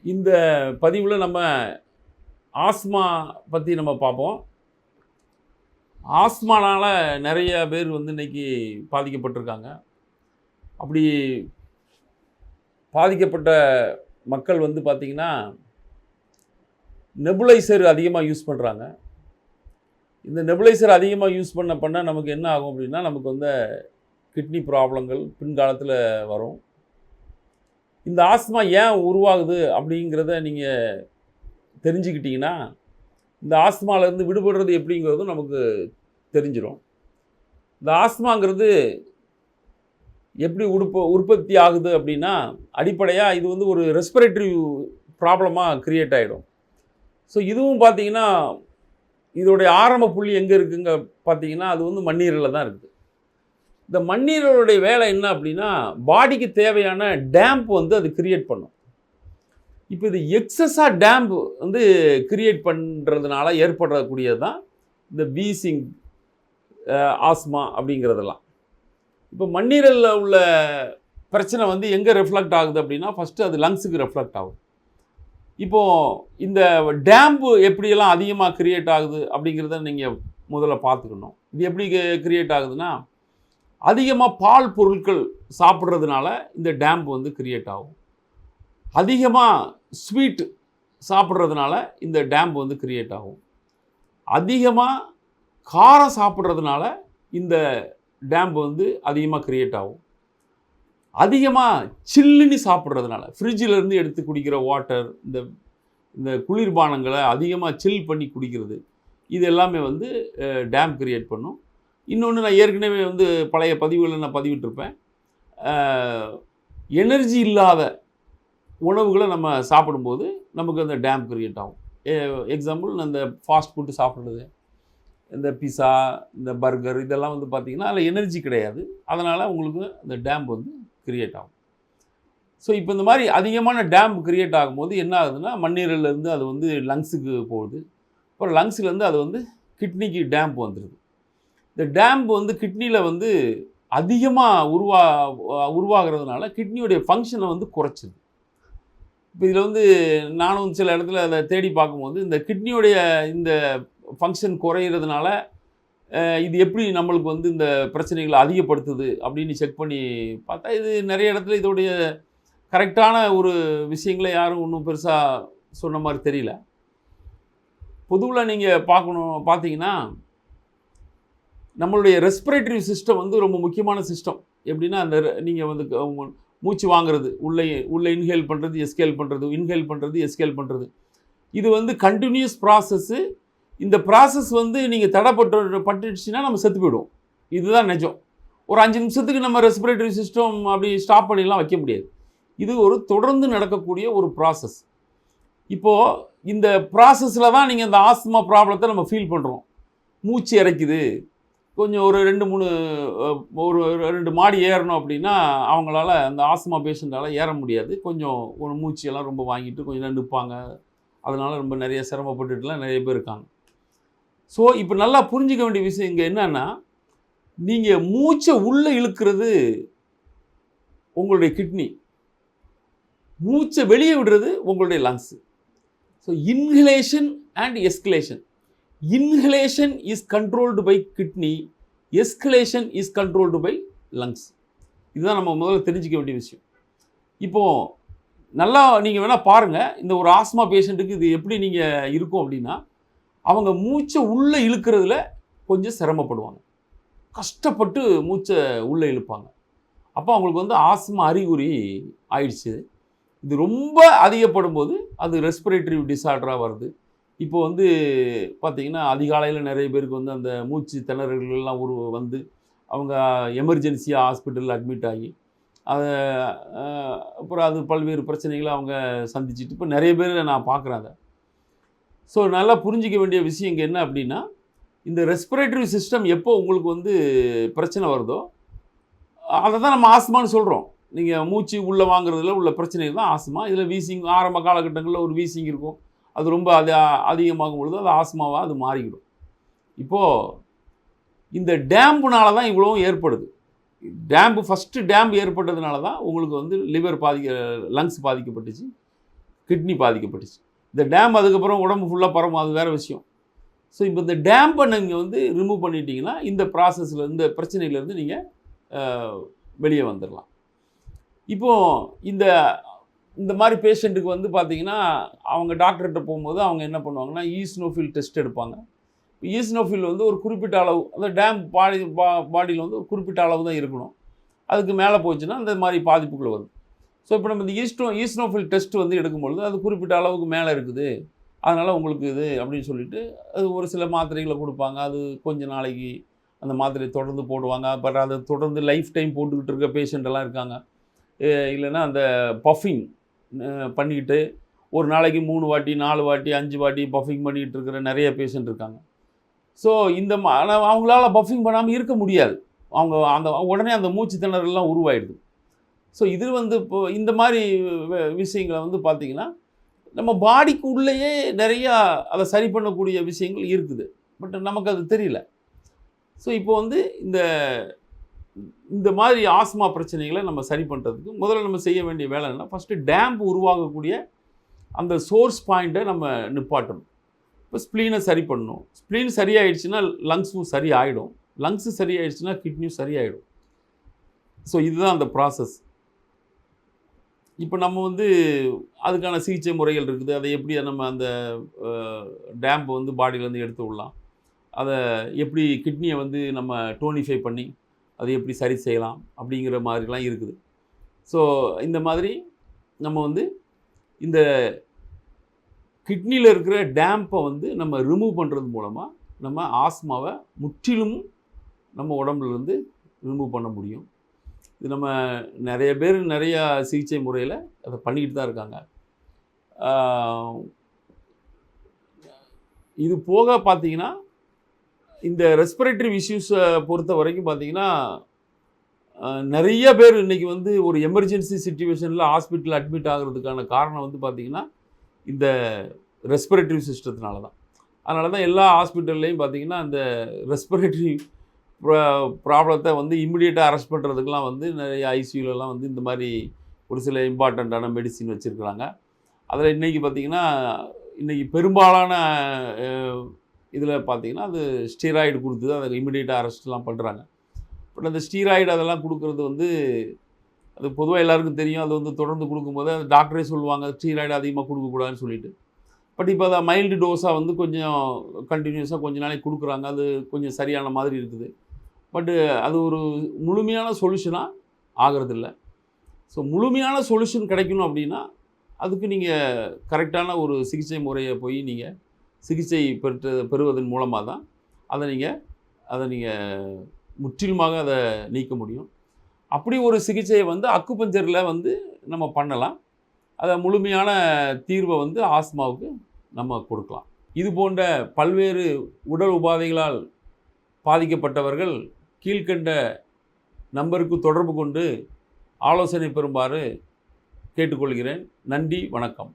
இந்த பதிவில் நம்ம ஆஸ்மா பற்றி நம்ம பார்ப்போம். ஆஸ்மானால நிறைய பேர் வந்து இன்னைக்கு பாதிக்கப்பட்டிருக்காங்க. அப்படி பாதிக்கப்பட்ட மக்கள் வந்து பார்த்திங்கன்னா நெபுலைசர் அதிகமாக யூஸ் பண்ணுறாங்க. இந்த நெபுலைசர் அதிகமாக யூஸ் பண்ண நமக்கு என்ன ஆகும் அப்படின்னா, நமக்கு வந்து கிட்னி ப்ராப்ளங்கள் பின்காலத்தில் வரும். இந்த ஆஸ்மா ஏன் உருவாகுது அப்படிங்கிறத நீங்கள் தெரிஞ்சுக்கிட்டிங்கன்னா, இந்த ஆஸ்மாலேருந்து விடுபடுறது எப்படிங்கிறதும் நமக்கு தெரிஞ்சிடும். இந்த ஆஸ்மாங்கிறது எப்படி உற்பத்தி ஆகுது அப்படின்னா, அடிப்படையாக இது வந்து ஒரு ரெஸ்பிரேட்டரி ப்ராப்ளமாக க்ரியேட் ஆகிடும். ஸோ இதுவும் பார்த்திங்கன்னா, இதோடைய ஆரம்ப புள்ளி எங்கே இருக்குங்க பார்த்திங்கன்னா, அது வந்து மண்ணீரலில் தான் இருக்குது. இந்த மண்ணீரலுடைய வேலை என்ன அப்படின்னா, பாடிக்கு தேவையான டேம்ப் வந்து அது கிரியேட் பண்ணும். இப்போ இது எக்ஸஸாக டேம்ப் வந்து கிரியேட் பண்ணுறதுனால ஏற்படக்கூடியது தான் இந்த வீசிங், ஆஸ்மா அப்படிங்கிறதெல்லாம். இப்போ மண்ணீரலில் உள்ள பிரச்சனை வந்து எங்கே ரெஃப்ளெக்ட் ஆகுது அப்படின்னா, ஃபஸ்ட்டு அது லங்ஸுக்கு ரெஃப்ளெக்ட் ஆகும். இப்போது இந்த டேம்பு எப்படியெல்லாம் அதிகமாக கிரியேட் ஆகுது அப்படிங்கிறத நீங்கள் முதல்ல பார்த்துக்கணும். இது எப்படி கிரியேட் ஆகுதுன்னா, அதிகமாக பால் பொருட்கள் சாப்பிட்றதுனால இந்த டேம்ப் வந்து கிரியேட் ஆகும். அதிகமாக ஸ்வீட் சாப்பிட்றதுனால இந்த டேம்ப் வந்து கிரியேட் ஆகும். அதிகமாக காரம் சாப்பிட்றதுனால இந்த டேம்ப் வந்து அதிகமாக கிரியேட் ஆகும். அதிகமாக சில்லுன்னு சாப்பிட்றதுனால, ஃப்ரிட்ஜிலேருந்து எடுத்து குடிக்கிற வாட்டர், இந்த குளிர்பானங்களை அதிகமாக சில் பண்ணி குடிக்கிறது, இது எல்லாமே வந்து டேம்ப் கிரியேட் பண்ணும். இன்னொன்று, நான் ஏற்கனவே வந்து பழைய பதிவுகளில் நான் பதிவிட்டிருப்பேன். எனர்ஜி இல்லாத உணவுகளை நம்ம சாப்பிடும்போது நமக்கு அந்த டேம்ப் கிரியேட் ஆகும். எக்ஸாம்பிள், அந்த ஃபாஸ்ட் ஃபுட்டு சாப்பிட்றது, இந்த பிஸா, இந்த பர்கர், இதெல்லாம் வந்து பார்த்திங்கன்னா அதில் எனர்ஜி கிடையாது. அதனால் உங்களுக்கு அந்த டேம்ப் வந்து கிரியேட் ஆகும். ஸோ இப்போ இந்த மாதிரி அதிகமான டேம்ப் கிரியேட் ஆகும்போது என்ன ஆகுதுன்னா, மண்ணீரல்லேருந்து அது வந்து லங்ஸுக்கு போகுது. அப்புறம் லங்ஸ்லேருந்து அது வந்து கிட்னிக்கு டேம்ப் வந்துடுது. இந்த டேம்ப் வந்து கிட்னியில் வந்து அதிகமாக உருவாகிறதுனால கிட்னியுடைய ஃபங்க்ஷனை வந்து குறைச்சிது. இப்போ இதில் வந்து நானும் சில இடத்துல அதை தேடி பார்க்கும்போது, இந்த கிட்னியுடைய இந்த ஃபங்க்ஷன் குறையிறதுனால இது எப்படி நம்மளுக்கு வந்து இந்த பிரச்சனைகளை அதிகப்படுத்துது அப்படின்னு செக் பண்ணி பார்த்தா, இது நிறைய இடத்துல இதோடைய கரெக்டான ஒரு விஷயங்களை யாரும் ஒன்றும் பெருசாக சொன்ன மாதிரி தெரியல. பொதுவில் நீங்கள் பார்த்தீங்கன்னா, நம்மளுடைய ரெஸ்பிரேட்டரி சிஸ்டம் வந்து ரொம்ப முக்கியமான சிஸ்டம். எப்படின்னா, அந்த நீங்கள் வந்து மூச்சு வாங்குறது, உள்ளே இன்ஹேல் பண்ணுறது, எஸ்கேல் பண்ணுறது, இன்ஹேல் பண்ணுறது, எஸ்கேல் பண்ணுறது, இது வந்து கண்டினியூஸ் ப்ராசஸ்ஸு. இந்த ப்ராசஸ் வந்து நீங்கள் பட்டுடுச்சுன்னா நம்ம செத்து போயிடுவோம். இதுதான் நிஜம். ஒரு 5 நிமிஷத்துக்கு நம்ம ரெஸ்பிரேட்டரி சிஸ்டம் அப்படி ஸ்டாப் பண்ணிடலாம் வைக்க முடியாது. இது ஒரு தொடர்ந்து நடக்கக்கூடிய ஒரு ப்ராசஸ். இப்போது இந்த ப்ராசஸில் தான் நீங்கள் இந்த ஆஸ்மா ப்ராப்ளத்தை நம்ம ஃபீல் பண்ணுறோம். மூச்சு இறைக்குது, கொஞ்சம் ஒரு 2 மாடி ஏறணும் அப்படின்னா அவங்களால, அந்த ஆஸ்மா பேஷண்ட்டால் ஏற முடியாது. கொஞ்சம் ஒரு மூச்செல்லாம் ரொம்ப வாங்கிட்டு கொஞ்சம் நேரம் நிற்பாங்க. அதனால் ரொம்ப நிறைய சிரமப்பட்டுட்டுலாம் நிறைய பேர் இருக்காங்க. ஸோ இப்போ நல்லா புரிஞ்சிக்க வேண்டிய விஷயம் இங்கே என்னன்னா, நீங்கள் மூச்சை உள்ளே இழுக்கிறது உங்களுடைய கிட்னி, மூச்சை வெளியே விடுறது உங்களுடைய lungs. So inhalation and exhalation. Inhalation is controlled by kidney, exhalation is controlled by lungs. இதுதான் நம்ம முதல்ல தெரிஞ்சிக்க வேண்டிய விஷயம். இப்போது நல்லா நீங்கள் வேணால் பாருங்கள், இந்த ஒரு ஆஸ்மா பேஷண்ட்டுக்கு இது எப்படி நீங்கள் இருக்கும் அப்படின்னா, அவங்க மூச்சை உள்ளே இழுக்கிறதுல கொஞ்சம் சிரமப்படுவாங்க. கஷ்டப்பட்டு மூச்சை உள்ளே இழுப்பாங்க. அப்போ அவங்களுக்கு வந்து ஆஸ்மா அறிகுறி ஆயிடுச்சு. இது ரொம்ப அதிகப்படும் போது அது ரெஸ்பிரேட்டரி டிஸார்டராக வருது. இப்போ வந்து பார்த்திங்கன்னா, அதிகாலையில் நிறைய பேருக்கு வந்து அந்த மூச்சு திணறல்கள்லாம் வந்து அவங்க எமர்ஜென்சியாக ஹாஸ்பிட்டலில் அட்மிட் ஆகி, அதை அப்புறம் அது பல்வேறு பிரச்சனைகளை அவங்க சந்திச்சுட்டு இப்போ நிறைய பேர் நான் பார்க்குறாங்க. ஸோ நல்லா புரிஞ்சிக்க வேண்டிய விஷயம் இங்கே என்ன அப்படின்னா, இந்த ரெஸ்பிரேட்டரி சிஸ்டம் எப்போ உங்களுக்கு வந்து பிரச்சனை வருதோ அதை தான் நம்ம ஆஸ்மான்னு சொல்கிறோம். நீங்கள் மூச்சு உள்ளே வாங்குறதுல உள்ள பிரச்சனைகள் தான் ஆஸ்மா. இதில் வீசிங், ஆரம்ப காலகட்டங்களில் ஒரு வீசிங் இருக்கும். அது ரொம்ப அதிகமாகும் பொழுது அது ஆஸ்மாவாக அது மாறிவிடும். இப்போது இந்த டேம்புனால தான் இவ்வளவும் ஏற்படுது. ஃபஸ்ட்டு டேம்ப் ஏற்பட்டதுனால தான் உங்களுக்கு வந்து லங்ஸ் பாதிக்கப்பட்டுச்சு. கிட்னி பாதிக்கப்பட்டுச்சு. இந்த டேம் அதுக்கப்புறம் உடம்பு ஃபுல்லாக பரவும், அது வேறு விஷயம். ஸோ இப்போ இந்த டேம்பை நீங்கள் வந்து ரிமூவ் பண்ணிட்டீங்கன்னா இந்த ப்ராசஸில் இந்த பிரச்சனையிலேருந்து நீங்கள் வெளியே வந்துடலாம். இப்போது இந்த மாதிரி பேஷண்ட்டுக்கு வந்து பார்த்தீங்கன்னா அவங்க டாக்டர்கிட்ட போகும்போது அவங்க என்ன பண்ணுவாங்கன்னா ஈஸ்னோஃபில் டெஸ்ட் எடுப்பாங்க. ஈஸ்னோஃபில் வந்து ஒரு குறிப்பிட்ட அளவு, அந்த டேம் பாடியில் வந்து ஒரு குறிப்பிட்ட அளவு தான் இருக்கணும். அதுக்கு மேலே போச்சுன்னா அந்த மாதிரி பாதிப்புகள் வருது. ஸோ இப்போ நம்ம இந்த ஈஸ்னோஃபில் டெஸ்ட் வந்து எடுக்கும்பொழுது அது குறிப்பிட்ட அளவுக்கு மேலே இருக்குது, அதனால் உங்களுக்கு இது அப்படின்னு சொல்லிட்டு அது ஒரு சில மாத்திரைகளை கொடுப்பாங்க. அது கொஞ்ச நாளைக்கு அந்த மாத்திரையை தொடர்ந்து போடுவாங்க. பட் அதை தொடர்ந்து லைஃப் டைம் போட்டுக்கிட்டு இருக்க பேஷண்ட்டெல்லாம் இருக்காங்க. இல்லைன்னா அந்த பஃபிங் பண்ணிக்கிட்டு ஒரு நாளைக்கு 3 வாட்டி 4 வாட்டி 5 வாட்டி பஃபிங் பண்ணிக்கிட்டு இருக்கிற நிறைய பேஷண்ட் இருக்காங்க. ஸோ ஆனால் அவங்களால பஃபிங் பண்ணாமல் இருக்க முடியாது. அவங்க உடனே அந்த மூச்சு திணறல்லாம் உருவாயிடுது. ஸோ இது வந்து இப்போ இந்த மாதிரி விஷயங்களை வந்து பார்த்திங்கன்னா நம்ம பாடிக்கு உள்ளேயே நிறையா அதை சரி பண்ணக்கூடிய விஷயங்கள் இருக்குது. பட் நமக்கு அது தெரியல. ஸோ இப்போ வந்து இந்த மாதிரி ஆஸ்மா பிரச்சனைகளை நம்ம சரி பண்ணுறதுக்கு முதல்ல நம்ம செய்ய வேண்டிய வேலை என்ன, ஃபஸ்ட்டு டேம்ப் உருவாகக்கூடிய அந்த சோர்ஸ் பாயிண்ட்டை நம்ம நிப்பாட்டணும். இப்போ ஸ்ப்ளீனை சரி பண்ணணும். ஸ்ப்ளீன் சரியாயிடுச்சுன்னா லங்ஸும் சரி ஆகிடும். லங்ஸு சரியாயிடுச்சுன்னா கிட்னியும் சரியாயிடும். ஸோ இதுதான் அந்த ப்ராசஸ். இப்போ நம்ம வந்து அதுக்கான சிகிச்சை முறைகள் இருக்குது. அதை எப்படி நம்ம அந்த டேம்பை வந்து பாடியிலேருந்து எடுத்து விடலாம், அதை எப்படி கிட்னியை வந்து நம்ம டோனிஃபை பண்ணி அதை எப்படி சரி செய்யலாம் அப்படிங்கிற மாதிரிலாம் இருக்குது. ஸோ இந்த மாதிரி நம்ம வந்து இந்த கிட்னியில் இருக்கிற டேம்பை வந்து நம்ம ரிமூவ் பண்ணுறது மூலமாக நம்ம ஆஸ்மாவை முற்றிலும் நம்ம உடம்புலேருந்து ரிமூவ் பண்ண முடியும். இது நம்ம நிறைய பேர் நிறையா சிகிச்சை முறையில் அதை பண்ணிக்கிட்டு தான் இருக்காங்க. இது போக பார்த்திங்கன்னா இந்த ரெஸ்பிரேட்டரி இஷ்யூஸை பொறுத்த வரைக்கும் பார்த்திங்கன்னா நிறைய பேர் இன்றைக்கி வந்து ஒரு எமர்ஜென்சி சிச்சுவேஷனில் ஹாஸ்பிட்டலில் அட்மிட் ஆகிறதுக்கான காரணம் வந்து பார்த்திங்கன்னா இந்த ரெஸ்பிரேட்டரி சிஸ்டத்தினால தான். அதனால தான் எல்லா ஹாஸ்பிட்டல்லையும் பார்த்திங்கன்னா இந்த ரெஸ்பிரேட்டரி ப்ராப்ளத்தை வந்து இம்மிடியேட்டாக அரெஸ்ட் பண்ணுறதுக்கெலாம் வந்து நிறைய ஐசியூலலாம் வந்து இந்த மாதிரி ஒரு சில இம்பார்ட்டண்ட்டான மெடிசின் வச்சுருக்குறாங்க. அதில் இன்றைக்கி பார்த்திங்கன்னா இன்றைக்கி பெரும்பாலான இதில் பார்த்திங்கன்னா அது ஸ்டீராய்டு கொடுத்து தான் அதை இம்மிடியேட்டாக அரெஸ்ட்லாம் பண்ணுறாங்க. பட் அந்த ஸ்டீராய்டு அதெல்லாம் கொடுக்குறது வந்து அது பொதுவாக எல்லாருக்கும் தெரியும். அது வந்து தொடர்ந்து கொடுக்கும்போது அது டாக்டரே சொல்லுவாங்க ஸ்டீராய்டு அதிகமாக கொடுக்கக்கூடாதுன்னு சொல்லிட்டு. பட் இப்போ அதை மைல்டு டோஸாக வந்து கொஞ்சம் கண்டினியூஸாக கொஞ்ச நாளைக்கு கொடுக்குறாங்க. அது கொஞ்சம் சரியான மாதிரி இருக்குது. பட்டு அது ஒரு முழுமையான சொல்யூஷனாக ஆகிறதில்ல. ஸோ முழுமையான சொல்யூஷன் கிடைக்கணும் அப்படின்னா அதுக்கு நீங்கள் கரெக்டான ஒரு சிகிச்சை முறையை போய் நீங்கள் சிகிச்சை பெறுவதன் மூலமாக தான் அதை நீங்கள் முற்றிலுமாக அதை நீக்க முடியும். அப்படி ஒரு சிகிச்சையை வந்து அக்குபஞ்சரில் வந்து நம்ம பண்ணலாம். அதை முழுமையான தீர்வை வந்து ஆஸ்மாவுக்கு நம்ம கொடுக்கலாம். இது போன்ற பல்வேறு உடல் உபாதைகளால் பாதிக்கப்பட்டவர்கள் கீழ்கண்ட நம்பருக்கு தொடர்பு கொண்டு ஆலோசனை பெறுமாறு கேட்டுக்கொள்கிறேன். நன்றி, வணக்கம்.